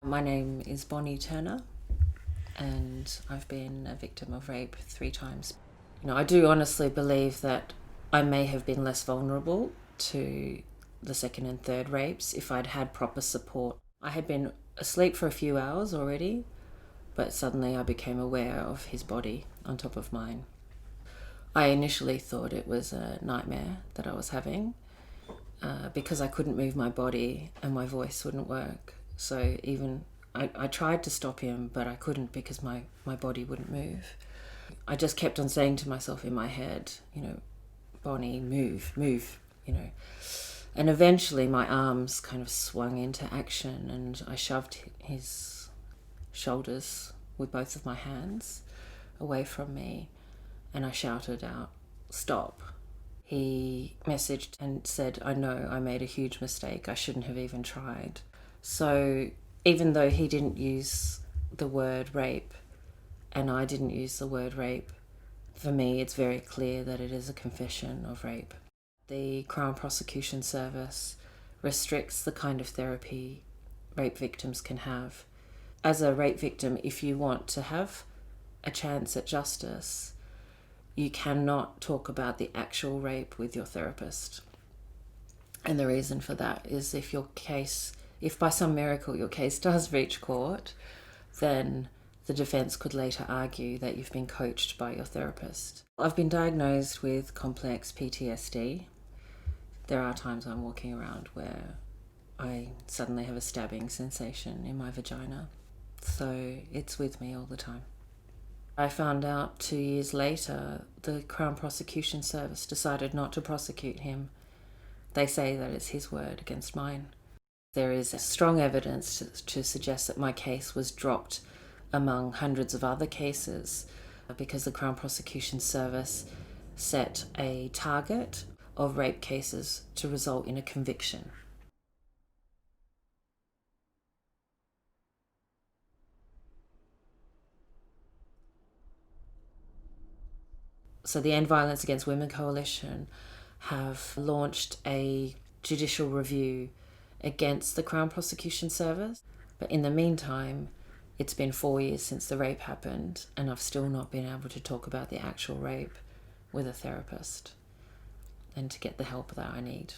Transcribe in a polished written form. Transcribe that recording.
My name is Bonny Turner, and I've been a victim of rape 3 times. I do honestly believe that I may have been less vulnerable to the second and third rapes if I'd had proper support. I had been asleep for a few hours already, but suddenly I became aware of his body on top of mine. I initially thought it was a nightmare that I was having because I couldn't move my body and my voice wouldn't work. So even I tried to stop him, but I couldn't because my body wouldn't move. I just kept on saying to myself in my head, Bonny, move, And eventually my arms kind of swung into action and I shoved his shoulders with both of my hands away from me and I shouted out, "Stop." He messaged and said, "I know I made a huge mistake. I shouldn't have even tried." So even though he didn't use the word rape and I didn't use the word rape, for me it's very clear that it is a confession of rape. The Crown Prosecution Service restricts the kind of therapy rape victims can have. As a rape victim, if you want to have a chance at justice, you cannot talk about the actual rape with your therapist. And the reason for that is if by some miracle your case does reach court, then the defence could later argue that you've been coached by your therapist. I've been diagnosed with complex PTSD. There are times I'm walking around where I suddenly have a stabbing sensation in my vagina. So it's with me all the time. I found out 2 years later the Crown Prosecution Service decided not to prosecute him. They say that it's his word against mine. There is strong evidence to suggest that my case was dropped among hundreds of other cases because the Crown Prosecution Service set a target of rape cases to result in a conviction. So the End Violence Against Women Coalition have launched a judicial review against the Crown Prosecution Service. But in the meantime, it's been 4 years since the rape happened and I've still not been able to talk about the actual rape with a therapist and to get the help that I need.